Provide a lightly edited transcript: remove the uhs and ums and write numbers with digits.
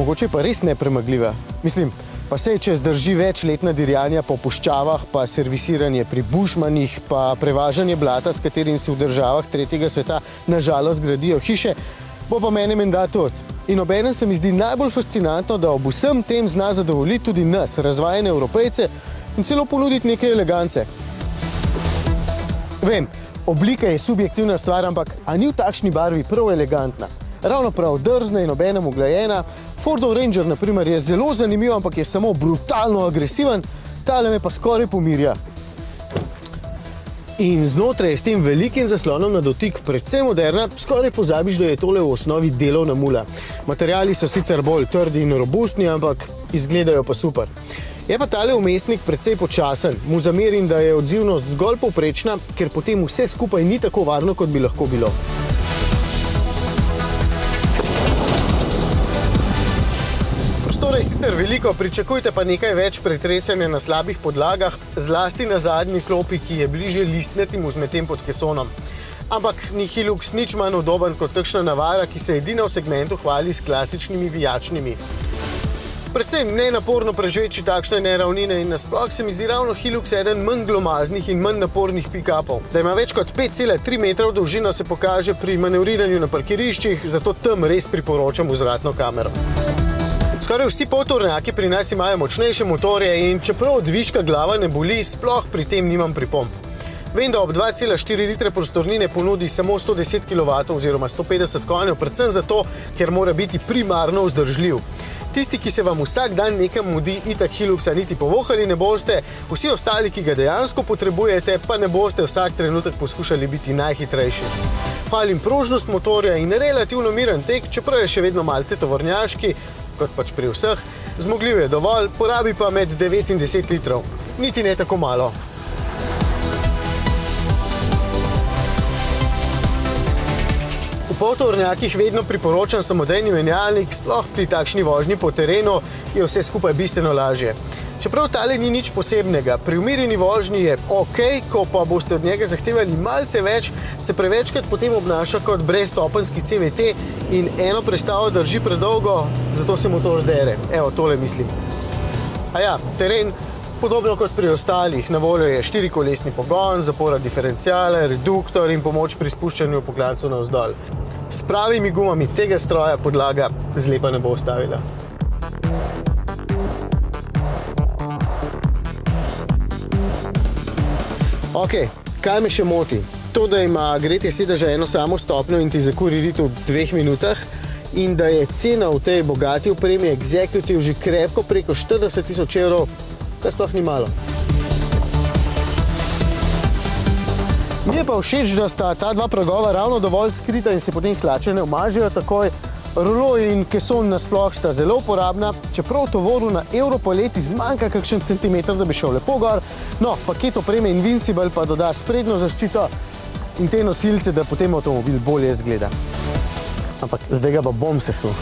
mogoče pa res nepremagljiva. Mislim, pa sej, če zdrži večletna dirjanja po puščavah, pa servisiranje pri bušmanih, pa prevažanje blata, s katerim si v državah tretjega sveta nažalost gradijo hiše, bo pa mene menda tudi. In obenem se mi zdi najbolj fascinantno, da ob vsem tem zna zadovoljiti tudi nas, razvajene Evropejce, in celo ponuditi nekaj elegance. Vem, oblika je subjektivna stvar, ampak a ni v takšni barvi prav elegantna? Ravno prav drzna in obenem uglajena. Fordov Ranger, na primer, je zelo zanimiv, ampak je samo brutalno agresiven, tale me pa skoraj pomirja. In znotraj je s tem velikim zaslonom na dotik predvsem moderna, skoraj pozabiš, da je tole v osnovi delovna mula. Materiali so sicer bolj trdi in robustni, ampak izgledajo pa super. Je pa tale vmesnik precej počasen. Mu zamerim, da je odzivnost zgolj povprečna, ker potem vse skupaj ni tako varno, kot bi lahko bilo. Prostora je sicer veliko, pričakujte pa nekaj več pretresanja na slabih podlagah, zlasti na zadnji klopi, ki je bliže listnatim vzmetem pod kesonom. Ampak ni Hilux nič manj udoben kot takšna navara, ki se edina v segmentu hvali s klasičnimi vijačnimi. Predvsem nenaporno prežveči takšne neravnine in nasploh se mi zdi ravno Hilux eden manj glomaznih in manj napornih pick-upov. Da ima več kot 5,3 metrov dolžino se pokaže pri manevriranju na parkiriščih, zato tam res priporočam vzvratno kamero. Skoraj vsi poltornjaki pri nas imajo močnejše motorje in čeprav od viška glava ne boli, sploh pri tem nimam pripomb. Vem, da ob 2,4 litre prostornine ponudi samo 110 kW oziroma 150 konjev, predvsem zato, ker mora biti primarno vzdržljiv. Tisti, ki se vam vsak dan nekam mudi, itak Hiluxa niti povohali ne boste, vsi ostali, ki ga dejansko potrebujete, pa ne boste vsak trenutek poskušali biti najhitrejši. Hvalim prožnost motorja in relativno miren tek, čeprav je še vedno malce tovornjaški, kot pač pri vseh, zmogljiv je dovolj, porabi pa med 9 in 10 litrov. Niti ne tako malo. V poltovornjakih vedno priporočam samodejni menjalnik, sploh pri takšni vožnji po terenu je vse skupaj bistveno lažje. Čeprav tale ni nič posebnega, pri umirjeni vožnji je ok, ko pa boste od njega zahtevali malce več, se prevečkrat potem obnaša kot brezstopenjski CVT in eno prestavo drži predolgo, zato se motor dere. Evo, tole mislim. A ja, teren, podobno kot pri ostalih, na voljo je 4-kolesni pogon, zapora diferenciala, reduktor in pomoč pri spuščanju po klancu navzdol. S pravimi gumami tega stroja podlaga zlepa ne bo ostavila. Ok, kaj me še moti? To, da ima gretje sedeža eno samo stopnjo in ti zakuri rit v 2 minutah in da je cena v tej bogati opremi Executive že krepko preko 40 000 evrov, kar sploh ni malo. Mi je pa všeč, da sta ta dva pragova ravno dovolj skrita in se potem hlače ne omažejo takoj. Rulo in keson nasploh sta zelo uporabna, čeprav tovoru na Europaleti zmanjka kakšen centimeter, da bi šel lepo gor. No, paket opreme Invincible pa doda sprednjo zaščito in te nosilce, da potem avtomobil bolje izgleda. Ampak zdaj ga pa bom sesul.